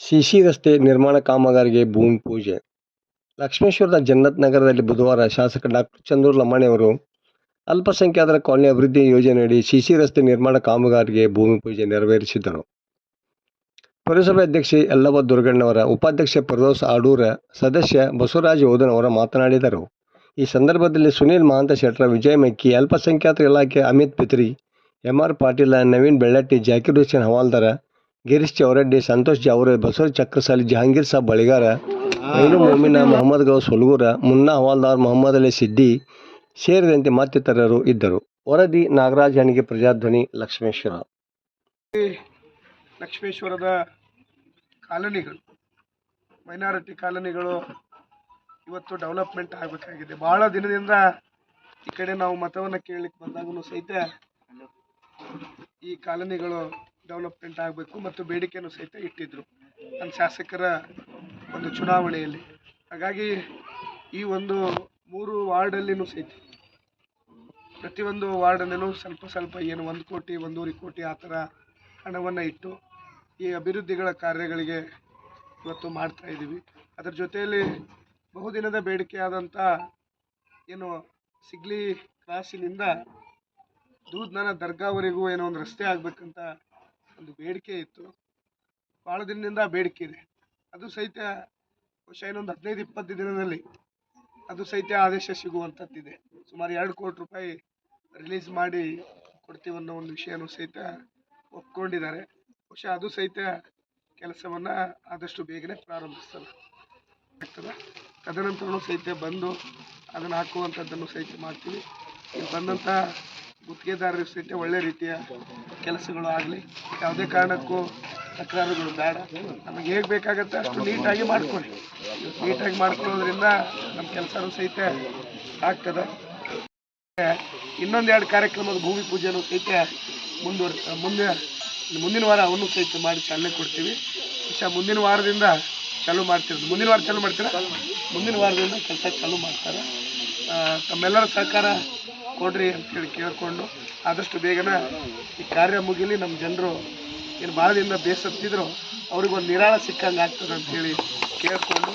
CC ರಸ್ತೆ ನಿರ್ಮಾಣ ಕಾಮಗಾರಿಗೆ ಭೂಮಿ ಪೂಜೆ. ಲಕ್ಷ್ಮೇಶ್ವರದ ಜನ್ನತ್ ನಗರದಲ್ಲಿ ಬುಧವಾರ ಶಾಸಕ ಡಾಕ್ಟರ್ ಚಂದ್ರು ಲಮಾಣಿಯವರು ಅಲ್ಪಸಂಖ್ಯಾತರ ಕಾಲನಿ ಅಭಿವೃದ್ಧಿ ಯೋಜನೆಯಡಿ ಸಿಸಿ ರಸ್ತೆ ನಿರ್ಮಾಣ ಕಾಮಗಾರಿಗೆ ಭೂಮಿ ಪೂಜೆ ನೆರವೇರಿಸಿದರು. ಪುರಸಭೆ ಅಧ್ಯಕ್ಷೆ ಯಲ್ಲವ್ವ ದುರ್ಗಣ್ಣವರ, ಉಪಾಧ್ಯಕ್ಷ ಫಿರೋಜ್ ಆಡೂರ, ಸದಸ್ಯ ಬಸವರಾಜ ಯೋಧನವರ ಮಾತನಾಡಿದರು. ಈ ಸಂದರ್ಭದಲ್ಲಿ ಸುನೀಲ್ ಮಹಾಂತ ಶೆಟ್ರ, ವಿಜಯ್ ಮೆಕ್ಕಿ, ಅಲ್ಪಸಂಖ್ಯಾತರ ಇಲಾಖೆ ಅಮಿತ್ ಪಿತ್ರಿ, ಎಂಆರ್ ಪಾಟೀಲ, ನವೀನ್ ಬೆಳ್ಳಟ್ಟಿ, ಜಾಕೀರ್ ಹುಸೇನ್ ಹವಾಲ್ದಾರ, ಗಿರೀಶ್ ಚೌರಡ್ಡಿ, ಸಂತೋಷ್ ಜಾವರೆ, ಬಸವರಾಜ್ ಚಕ್ರಸಾಲಿ, ಜಹಾಂಗೀರ್ ಸಾಬ್ ಬಳಿಗಾರ, ಮೈನು ಮೋಮಿನ, ಮೊಹಮ್ಮದ್ ಗೌಸ್ ಹುಲ್ಗೂರ, ಮುನ್ನಾ ಹವಾಲ್ದಾರ್, ಮೊಹಮ್ಮದ್ ಅಲಿ ಸಿದ್ದಿ ಸೇರಿದಂತೆ ಮತ್ತಿತರರು ಇದ್ದರು. ವರದಿ ನಾಗರಾಜ್ ಹಣಿಗೆ, ಪ್ರಜಾಧ್ವನಿ, ಲಕ್ಷ್ಮೇಶ್ವರ. ಲಕ್ಷ್ಮೇಶ್ವರದ ಕಾಲೋನಿಗಳು, ಮೈನಾರಿಟಿ ಕಾಲೋನಿಗಳು ಇವತ್ತು ಡೆವಲಪ್ಮೆಂಟ್ ಆಗಬೇಕಾಗಿದೆ. ಬಹಳ ದಿನದಿಂದ ಈ ಕಡೆ ನಾವು ಮತವನ್ನು ಕೇಳಲಿಕ್ಕೆ ಬಂದಾಗೂ ಸಹಿತ ಈ ಕಾಲೋನಿಗಳು ಡೆವಲಪ್ಮೆಂಟ್ ಆಗಬೇಕು ಮತ್ತು ಬೇಡಿಕೆಯನ್ನು ಸಹಿತ ಇಟ್ಟಿದ್ರು ನನ್ನ ಶಾಸಕರ ಒಂದು ಚುನಾವಣೆಯಲ್ಲಿ. ಹಾಗಾಗಿ ಈ ಒಂದು 3 ವಾರ್ಡಲ್ಲಿನೂ ಸಹಿತ ಪ್ರತಿಯೊಂದು ವಾರ್ಡಲ್ಲೂ ಸ್ವಲ್ಪ ಏನು 1 ಕೋಟಿ 1.5 ಕೋಟಿ ಆ ಥರ ಹಣವನ್ನು ಇಟ್ಟು ಈ ಅಭಿವೃದ್ಧಿಗಳ ಕಾರ್ಯಗಳಿಗೆ ಇವತ್ತು ಮಾಡ್ತಾ ಇದ್ದೀವಿ. ಅದರ ಜೊತೆಯಲ್ಲಿ ಬಹುದಿನದ ಬೇಡಿಕೆಯಾದಂಥ ಏನು ಸಿಗ್ಲಿ ಕ್ರಾಸಿನಿಂದ ದೂದ್ನರ ದರ್ಗಾವರೆಗೂ ಏನೋ ಒಂದು ರಸ್ತೆ ಆಗಬೇಕಂತ ಒಂದು ಬೇಡಿಕೆ ಇತ್ತು. ಭಾಳ ದಿನದಿಂದ ಬೇಡಿಕೆ ಇದೆ. ಅದು ಸಹಿತ ಬಹುಶಃ ಇನ್ನೊಂದು 15-20 ದಿನದಲ್ಲಿ ಅದು ಸಹಿತ ಆದೇಶ ಸಿಗುವಂಥದ್ದಿದೆ. ಸುಮಾರು 2 ಕೋಟಿ ರೂಪಾಯಿ ರಿಲೀಸ್ ಮಾಡಿ ಕೊಡ್ತೀವನ್ನೋ ಒಂದು ವಿಷಯನೂ ಸಹಿತ ಒಪ್ಕೊಂಡಿದ್ದಾರೆ. ಬಹುಶಃ ಅದು ಸಹಿತ ಕೆಲಸವನ್ನು ಆದಷ್ಟು ಬೇಗನೆ ಪ್ರಾರಂಭಿಸಲಾಗ್ತದೆ. ತದನಂತರನೂ ಸಹಿತ ಬಂದು ಅದನ್ನು ಹಾಕುವಂಥದ್ದನ್ನು ಸಹಿತ ಮಾಡ್ತೀವಿ. ಇಲ್ಲಿ ಬಂದಂಥ ಗುತ್ತಿಗೆದಾರರು ಸಹಿತ ಒಳ್ಳೆ ರೀತಿಯ ಕೆಲಸಗಳು ಆಗಲಿ, ಯಾವುದೇ ಕಾರಣಕ್ಕೂ ತಕರಾರುಗಳು ಬೇಡ. ನಮಗೆ ಹೇಗೆ ಬೇಕಾಗತ್ತೆ ಅಷ್ಟು ನೀಟಾಗಿ ಮಾಡ್ಕೊಳ್ಳಿ. ನೀಟಾಗಿ ಮಾಡ್ಕೊಳ್ಳೋದ್ರಿಂದ ನಮ್ಮ ಕೆಲಸನೂ ಸಹಿತ ಆಗ್ತದೆ. ಇನ್ನೊಂದು 2 ಕಾರ್ಯಕ್ರಮದ ಭೂಮಿ ಪೂಜೆನೂ ಸಹಿತ ಮುಂದಿನ ವಾರ ಅವನ್ನು ಸಹಿತ ಮಾಡಿ ಚಾಲನೆ ಕೊಡ್ತೀವಿ. ಬಹುಶಃ ಮುಂದಿನ ವಾರದಿಂದ ಚಾಲೂ ಮಾಡ್ತಿರೋದು. ಮುಂದಿನ ವಾರ ಚಾಲೂ ಮಾಡ್ತೀರಾ? ಮುಂದಿನ ವಾರದಿಂದ ಕೆಲಸ ಚಾಲೂ ಮಾಡ್ತಾರೆ. ತಮ್ಮೆಲ್ಲರ ಸಹಕಾರ ಕೊಡ್ರಿ ಅಂತೇಳಿ ಕೇಳಿಕೊಂಡು ಆದಷ್ಟು ಬೇಗನೆ ಈ ಕಾರ್ಯ ಮುಗಿಲಿ. ನಮ್ಮ ಜನರು ಏನು ಭಾಳ ದಿನದಿಂದ ಬೇಸತ್ತಿದ್ರು ಅವ್ರಿಗೊಂದು ನಿರಾಳ ಸಿಕ್ಕಂಗೆ ಆಗ್ತದೆ ಅಂತೇಳಿ ಕೇಳಿಕೊಂಡು